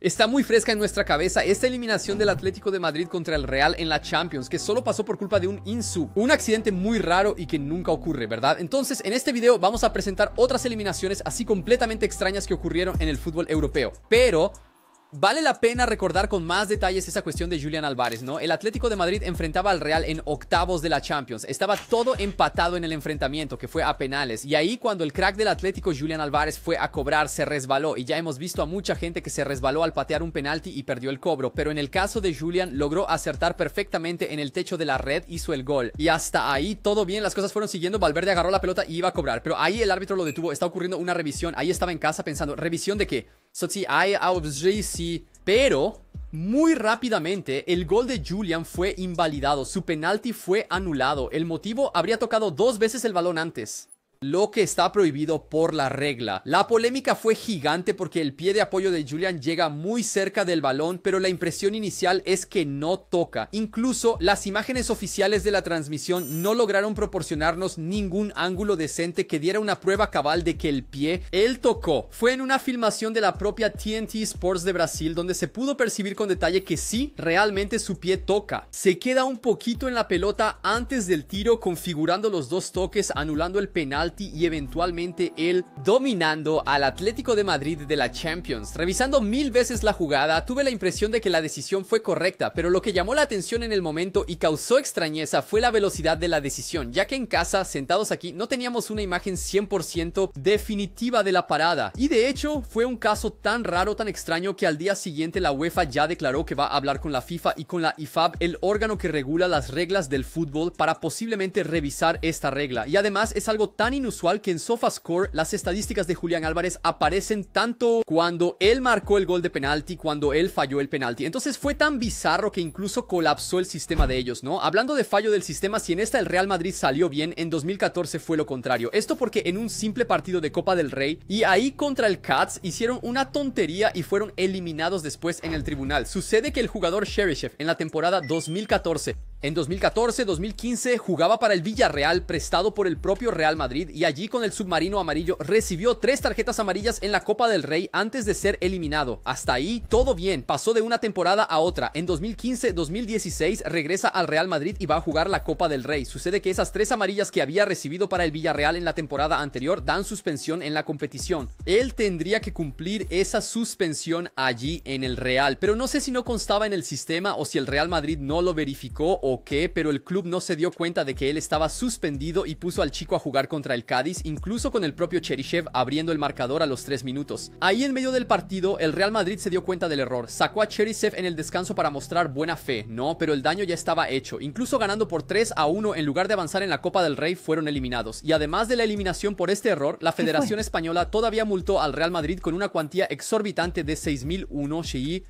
Está muy fresca en nuestra cabeza esta eliminación del Atlético de Madrid contra el Real en la Champions, que solo pasó por culpa de un INSU, un accidente muy raro y que nunca ocurre, ¿verdad? Entonces, en este video vamos a presentar otras eliminaciones así completamente extrañas que ocurrieron en el fútbol europeo, pero vale la pena recordar con más detalles esa cuestión de Julián Álvarez, ¿no? El Atlético de Madrid enfrentaba al Real en octavos de la Champions. Estaba todo empatado en el enfrentamiento, que fue a penales. Y ahí cuando el crack del Atlético, Julián Álvarez, fue a cobrar, se resbaló. Y ya hemos visto a mucha gente que se resbaló al patear un penalti y perdió el cobro. Pero en el caso de Julián, logró acertar perfectamente en el techo de la red, hizo el gol. Y hasta ahí todo bien, las cosas fueron siguiendo. Valverde agarró la pelota y iba a cobrar. Pero ahí el árbitro lo detuvo. Está ocurriendo una revisión. Ahí estaba en casa pensando, ¿revisión de qué? Pero muy rápidamente el gol de Julián fue invalidado, su penalti fue anulado. El motivo: habría tocado 2 veces el balón antes, lo que está prohibido por la regla. La polémica fue gigante porque el pie de apoyo de Julián llega muy cerca del balón, pero la impresión inicial es que no toca. Incluso las imágenes oficiales de la transmisión no lograron proporcionarnos ningún ángulo decente que diera una prueba cabal de que el pie él tocó. Fue en una filmación de la propia TNT Sports de Brasil donde se pudo percibir con detalle que sí, realmente su pie toca. Se queda un poquito en la pelota antes del tiro, configurando los 2 toques, anulando el penalti y eventualmente él dominando al Atlético de Madrid de la Champions. Revisando 1000 veces la jugada, tuve la impresión de que la decisión fue correcta, pero lo que llamó la atención en el momento y causó extrañeza fue la velocidad de la decisión, ya que en casa, sentados aquí, no teníamos una imagen 100% definitiva de la parada. Y de hecho, fue un caso tan raro, tan extraño, que al día siguiente la UEFA ya declaró que va a hablar con la FIFA y con la IFAB, el órgano que regula las reglas del fútbol, para posiblemente revisar esta regla. Y además es algo tan inusual que en SofaScore las estadísticas de Julián Álvarez aparecen tanto cuando él marcó el gol de penalti, cuando él falló el penalti. Entonces fue tan bizarro que incluso colapsó el sistema de ellos, ¿no? Hablando de fallo del sistema, si en esta el Real Madrid salió bien, en 2014 fue lo contrario. Esto porque en un simple partido de Copa del Rey y ahí contra el Cats hicieron una tontería y fueron eliminados después en el tribunal. Sucede que el jugador Cheryshev en la temporada 2014 en 2014-2015 jugaba para el Villarreal prestado por el propio Real Madrid y allí con el submarino amarillo recibió 3 tarjetas amarillas en la Copa del Rey antes de ser eliminado. Hasta ahí todo bien, pasó de una temporada a otra. En 2015-2016 regresa al Real Madrid y va a jugar la Copa del Rey. Sucede que esas 3 amarillas que había recibido para el Villarreal en la temporada anterior dan suspensión en la competición. Él tendría que cumplir esa suspensión allí en el Real, pero no sé si no constaba en el sistema o si el Real Madrid no lo verificó o qué, pero el club no se dio cuenta de que él estaba suspendido y puso al chico a jugar contra el Cádiz, incluso con el propio Cheryshev abriendo el marcador a los 3 minutos. Ahí en medio del partido, el Real Madrid se dio cuenta del error, sacó a Cheryshev en el descanso para mostrar buena fe, no, pero el daño ya estaba hecho. Incluso ganando por 3-1 en lugar de avanzar en la Copa del Rey, fueron eliminados. Y además de la eliminación por este error, la Federación Española todavía multó al Real Madrid con una cuantía exorbitante de 6.001 Xi.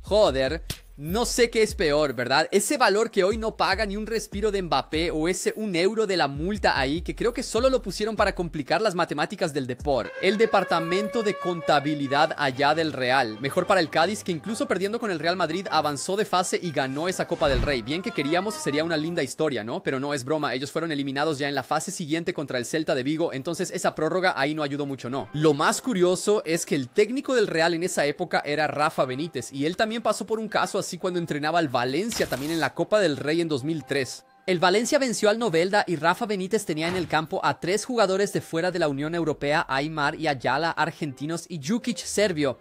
Joder, no sé qué es peor, ¿verdad? Ese valor que hoy no paga ni un respiro de Mbappé o ese 1 euro de la multa ahí, que creo que solo lo pusieron para complicar las matemáticas del Depor. El departamento de contabilidad allá del Real. Mejor para el Cádiz, que incluso perdiendo con el Real Madrid avanzó de fase y ganó esa Copa del Rey. Bien que queríamos, sería una linda historia, ¿no? Pero no es broma, ellos fueron eliminados ya en la fase siguiente contra el Celta de Vigo, entonces esa prórroga ahí no ayudó mucho, ¿no? Lo más curioso es que el técnico del Real en esa época era Rafa Benítez y él también pasó por un caso así cuando entrenaba al Valencia también en la Copa del Rey en 2003. El Valencia venció al Novelda y Rafa Benítez tenía en el campo a 3 jugadores de fuera de la Unión Europea, Aimar y Ayala, argentinos, y Jukic, serbio.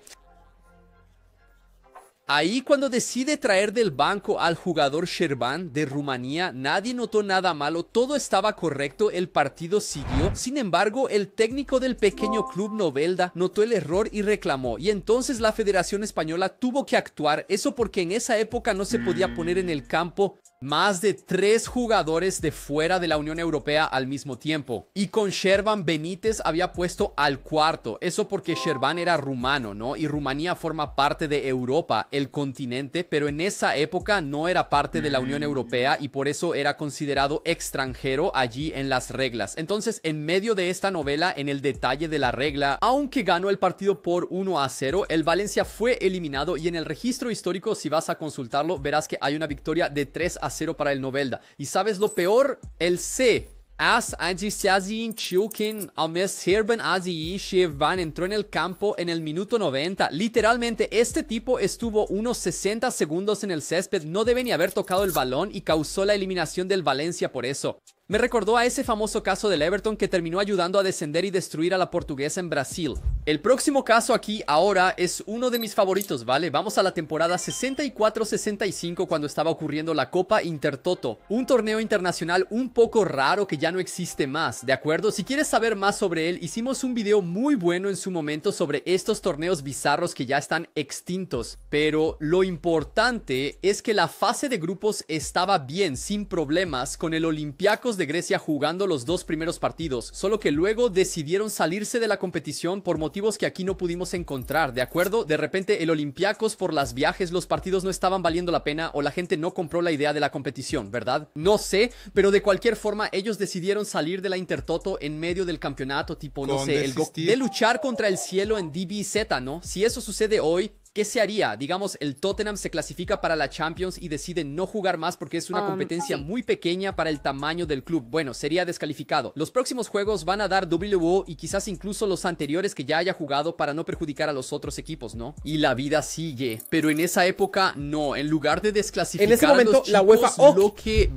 Ahí cuando decide traer del banco al jugador Sherban de Rumanía, nadie notó nada malo, todo estaba correcto, el partido siguió. Sin embargo, el técnico del pequeño club Novelda notó el error y reclamó, y entonces la Federación Española tuvo que actuar, eso porque en esa época no se podía poner en el campo más de 3 jugadores de fuera de la Unión Europea al mismo tiempo. Y con Sherban Benítez había puesto al 4. Eso porque Sherban era rumano, ¿no? Y Rumanía forma parte de Europa, el continente, pero en esa época no era parte de la Unión Europea y por eso era considerado extranjero allí en las reglas. Entonces, en medio de esta novela, en el detalle de la regla, aunque ganó el partido por 1-0, el Valencia fue eliminado y en el registro histórico, si vas a consultarlo, verás que hay una victoria de 3-0 para el Novelda. ¿Y sabes lo peor? El C As Anjisiazin Chilkin Almes Herben Azi Shevan entró en el campo en el minuto 90. Literalmente, este tipo estuvo unos 60 segundos en el césped, no debe ni haber tocado el balón y causó la eliminación del Valencia por eso. Me recordó a ese famoso caso del Everton que terminó ayudando a descender y destruir a la Portuguesa en Brasil. El próximo caso aquí ahora es uno de mis favoritos, ¿vale? Vamos a la temporada 64-65 cuando estaba ocurriendo la Copa Intertoto, un torneo internacional un poco raro que ya no existe más, ¿de acuerdo? Si quieres saber más sobre él, hicimos un video muy bueno en su momento sobre estos torneos bizarros que ya están extintos, pero lo importante es que la fase de grupos estaba bien, sin problemas, con el Olympiacos de Grecia jugando los dos primeros partidos, solo que luego decidieron salirse de la competición por motivos que aquí no pudimos encontrar, ¿de acuerdo? De repente el Olympiacos, por los viajes, los partidos no estaban valiendo la pena o la gente no compró la idea de la competición, ¿verdad? No sé, pero de cualquier forma ellos decidieron salir de la Intertoto en medio del campeonato, tipo, no sé, de luchar contra el cielo en DBZ, ¿no? Si eso sucede hoy, ¿qué se haría? Digamos, el Tottenham se clasifica para la Champions y decide no jugar más porque es una competencia muy pequeña para el tamaño del club. Bueno, sería descalificado. Los próximos juegos van a dar WO y quizás incluso los anteriores que ya haya jugado para no perjudicar a los otros equipos, ¿no? Y la vida sigue. Pero en esa época, no. En lugar de desclasificar en ese momento, a los chicos, la UEFA lo que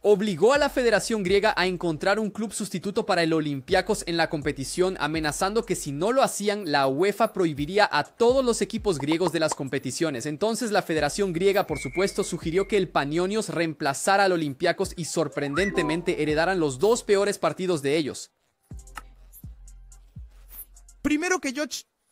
obligó a la Federación Griega a encontrar un club sustituto para el Olympiacos en la competición, amenazando que si no lo hacían, la UEFA prohibiría a todos los equipos griegos de las competiciones. Entonces la Federación Griega, por supuesto, sugirió que el Panionios reemplazara al Olympiacos y sorprendentemente heredaran los dos peores partidos de ellos. Primero que yo...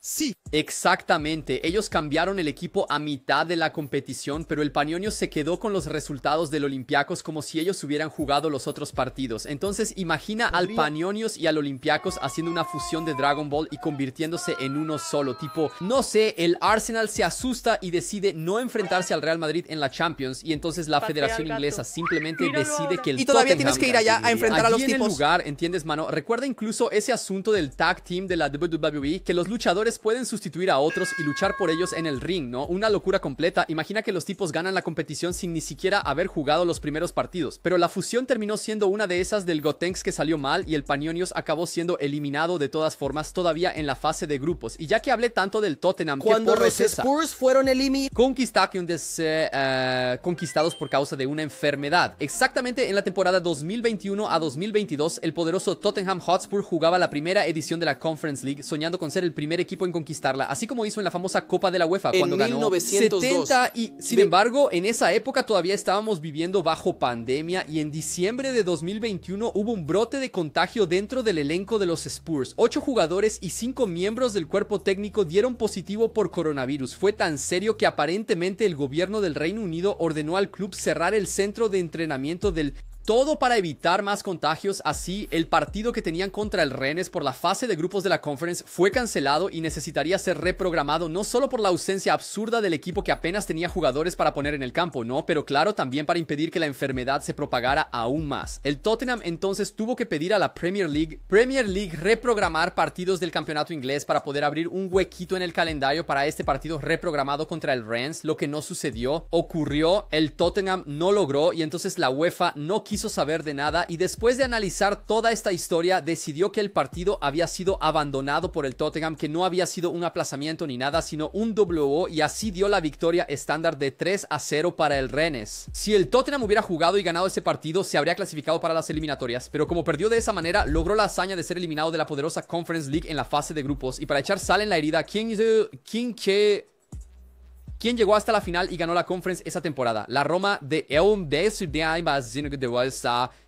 Sí. Exactamente, ellos cambiaron el equipo a mitad de la competición, pero el Panionios se quedó con los resultados del Olympiacos como si ellos hubieran jugado los otros partidos. Entonces imagina al Panionios y al Olympiacos haciendo una fusión de Dragon Ball y convirtiéndose en uno solo, tipo, no sé, el Arsenal se asusta y decide no enfrentarse al Real Madrid en la Champions y entonces la Federación Inglesa simplemente decide que el y todavía Tottenham tienes que ir allá a enfrentar a los allí en tipos. el lugar, ¿entiendes, mano? Recuerda incluso ese asunto del tag team de la WWE, que los luchadores pueden sustituir a otros y luchar por ellos en el ring, ¿no? Una locura completa. Imagina que los tipos ganan la competición sin ni siquiera haber jugado los primeros partidos. Pero la fusión terminó siendo una de esas del Gotenks que salió mal y el Panionios acabó siendo eliminado de todas formas todavía en la fase de grupos. Y ya que hablé tanto del Tottenham, cuando los Spurs fueron conquistados por causa de una enfermedad. Exactamente en la temporada 2021 a 2022, el poderoso Tottenham Hotspur jugaba la primera edición de la Conference League, soñando con ser el primer equipo en conquistarla, así como hizo en la famosa Copa de la UEFA cuando ganó 70 y sin embargo en esa época todavía estábamos viviendo bajo pandemia y en diciembre de 2021 hubo un brote de contagio dentro del elenco de los Spurs. 8 jugadores y 5 miembros del cuerpo técnico dieron positivo por coronavirus. Fue tan serio que aparentemente el gobierno del Reino Unido ordenó al club cerrar el centro de entrenamiento del todo para evitar más contagios. Así, el partido que tenían contra el Rennes por la fase de grupos de la Conference fue cancelado y necesitaría ser reprogramado, no solo por la ausencia absurda del equipo que apenas tenía jugadores para poner en el campo, ¿no? Pero claro, también para impedir que la enfermedad se propagara aún más. El Tottenham entonces tuvo que pedir a la Premier League reprogramar partidos del campeonato inglés para poder abrir un huequito en el calendario para este partido reprogramado contra el Rennes, lo que no sucedió. Ocurrió, el Tottenham no logró y entonces la UEFA no quiso saber de nada y después de analizar toda esta historia decidió que el partido había sido abandonado por el Tottenham, que no había sido un aplazamiento ni nada sino un WO, y así dio la victoria estándar de 3-0 para el Rennes. Si el Tottenham hubiera jugado y ganado ese partido se habría clasificado para las eliminatorias, pero como perdió de esa manera logró la hazaña de ser eliminado de la poderosa Conference League en la fase de grupos. Y para echar sal en la herida, ¿quién llegó hasta la final y ganó la Conference esa temporada? La Roma de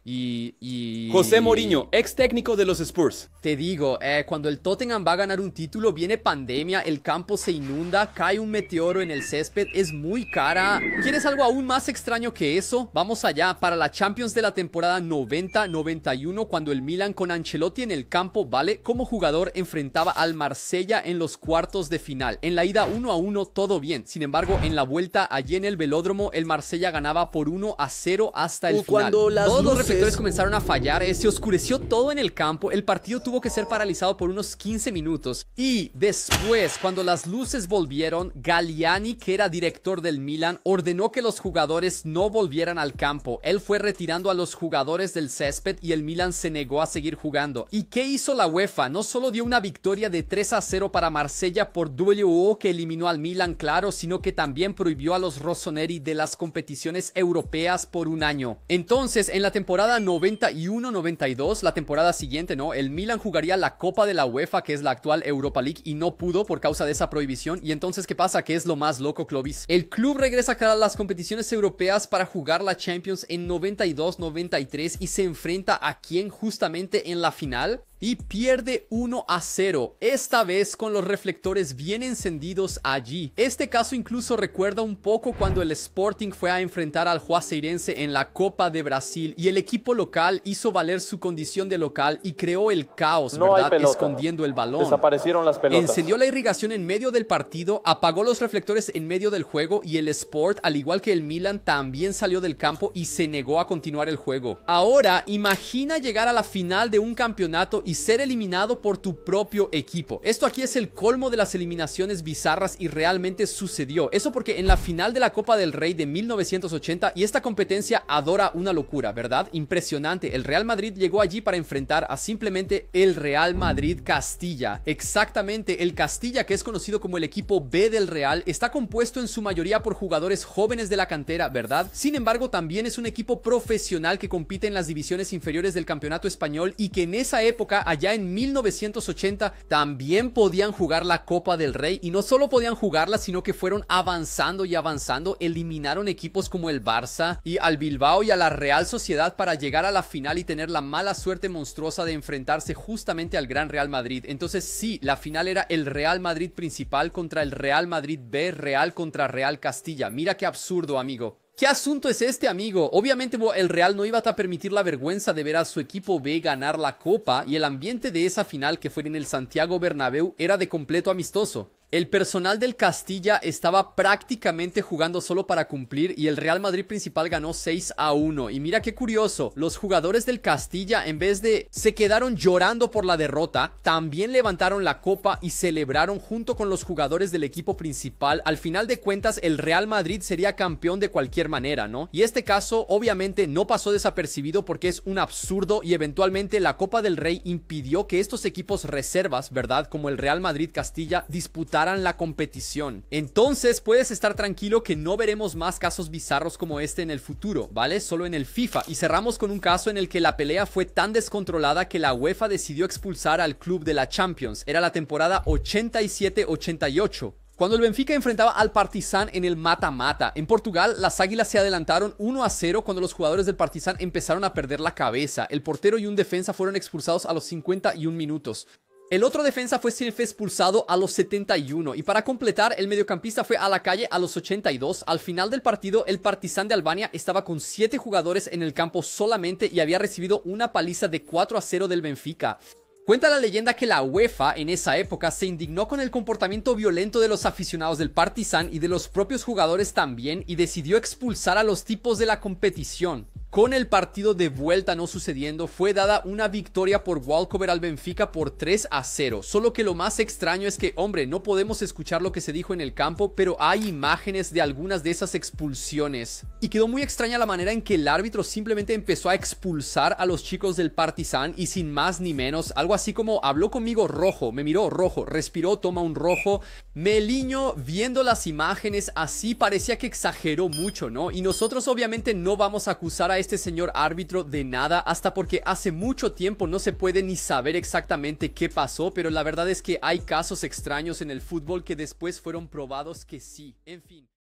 y José Mourinho, ex técnico de los Spurs. Te digo, cuando el Tottenham va a ganar un título, viene pandemia, el campo se inunda, cae un meteoro en el césped, es muy cara. ¿Quieres algo aún más extraño que eso? Vamos allá, para la Champions de la temporada 90-91, cuando el Milan con Ancelotti en el campo, ¿vale? Como jugador enfrentaba al Marsella en los cuartos de final. En la ida 1-1 todo bien. Sin embargo, en la vuelta allí en el velódromo, el Marsella ganaba por 1-0 hasta el final. Cuando Todos los reflectores comenzaron a fallar, se oscureció todo en el campo, el partido tuvo que ser paralizado por unos 15 minutos. Y después, cuando las luces volvieron, Galliani, que era director del Milan, ordenó que los jugadores no volvieran al campo. Él fue retirando a los jugadores del césped y el Milan se negó a seguir jugando. ¿Y qué hizo la UEFA? No solo dio una victoria de 3-0 para Marsella por WO, que eliminó al Milan, claro, sino que también prohibió a los rossoneri de las competiciones europeas por un año. Entonces, en la temporada 91-92, la temporada siguiente, ¿no? El Milan jugaría la Copa de la UEFA, que es la actual Europa League, y no pudo por causa de esa prohibición. Y entonces, ¿qué pasa? ¿Qué es lo más loco, Clovis? El club regresa a las competiciones europeas para jugar la Champions en 92-93 y se enfrenta a quién justamente en la final. Y pierde 1-0, esta vez con los reflectores bien encendidos allí. Este caso incluso recuerda un poco cuando el Sporting fue a enfrentar al Juazeirense en la Copa de Brasil y el equipo local hizo valer su condición de local y creó el caos, ¿verdad? Escondiendo el balón. Desaparecieron las pelotas. Encendió la irrigación en medio del partido, apagó los reflectores en medio del juego y el Sport, al igual que el Milan, también salió del campo y se negó a continuar el juego. Ahora, imagina llegar a la final de un campeonato y ser eliminado por tu propio equipo. Esto aquí es el colmo de las eliminaciones bizarras y realmente sucedió. Eso porque en la final de la Copa del Rey de 1980, y esta competencia adora una locura, ¿verdad? Impresionante. El Real Madrid llegó allí para enfrentar a simplemente el Real Madrid Castilla. Exactamente, el Castilla, que es conocido como el equipo B del Real, está compuesto en su mayoría por jugadores jóvenes de la cantera, ¿verdad? Sin embargo, también es un equipo profesional que compite en las divisiones inferiores del campeonato español y que en esa época, allá en 1980, también podían jugar la Copa del Rey, y no solo podían jugarla, sino que fueron avanzando y avanzando, eliminaron equipos como el Barça y al Bilbao y a la Real Sociedad para llegar a la final y tener la mala suerte monstruosa de enfrentarse justamente al Gran Real Madrid. Entonces sí, la final era el Real Madrid principal contra el Real Madrid B, Real contra Real Castilla. Mira qué absurdo, amigo. ¿Qué asunto es este, amigo? Obviamente el Real no iba a permitir la vergüenza de ver a su equipo B ganar la Copa, y el ambiente de esa final, que fue en el Santiago Bernabéu, era de completo amistoso. El personal del Castilla estaba prácticamente jugando solo para cumplir y el Real Madrid principal ganó 6-1. Y mira qué curioso, los jugadores del Castilla, en vez de se quedaron llorando por la derrota, también levantaron la copa y celebraron junto con los jugadores del equipo principal. Al final de cuentas, el Real Madrid sería campeón de cualquier manera, ¿no? Y este caso obviamente no pasó desapercibido porque es un absurdo, y eventualmente la Copa del Rey impidió que estos equipos reservas, ¿verdad?, como el Real Madrid Castilla, disputaran la competición. Entonces puedes estar tranquilo que no veremos más casos bizarros como este en el futuro, ¿vale? Solo en el FIFA. Y cerramos con un caso en el que la pelea fue tan descontrolada que la UEFA decidió expulsar al club de la Champions. Era la temporada 87-88. Cuando el Benfica enfrentaba al Partizan en el mata-mata. En Portugal, las Águilas se adelantaron 1-0 cuando los jugadores del Partizan empezaron a perder la cabeza. El portero y un defensa fueron expulsados a los 51 minutos. El otro defensa fue expulsado a los 71, y para completar, el mediocampista fue a la calle a los 82. Al final del partido, el Partizan de Albania estaba con 7 jugadores en el campo solamente y había recibido una paliza de 4-0 del Benfica. Cuenta la leyenda que la UEFA en esa época se indignó con el comportamiento violento de los aficionados del Partizan y de los propios jugadores también, y decidió expulsar a los tipos de la competición. Con el partido de vuelta no sucediendo, fue dada una victoria por walkover al Benfica por 3-0. Solo que lo más extraño es que, hombre, no podemos escuchar lo que se dijo en el campo, pero hay imágenes de algunas de esas expulsiones. Y quedó muy extraña la manera en que el árbitro simplemente empezó a expulsar a los chicos del Partizan, y sin más ni menos, algo así como habló conmigo rojo, me miró rojo, respiró, toma un rojo. Meliño, viendo las imágenes así, parecía que exageró mucho, ¿no? Y nosotros obviamente no vamos a acusar a este señor árbitro de nada, hasta porque hace mucho tiempo no se puede ni saber exactamente qué pasó, pero la verdad es que hay casos extraños en el fútbol que después fueron probados que sí. En fin.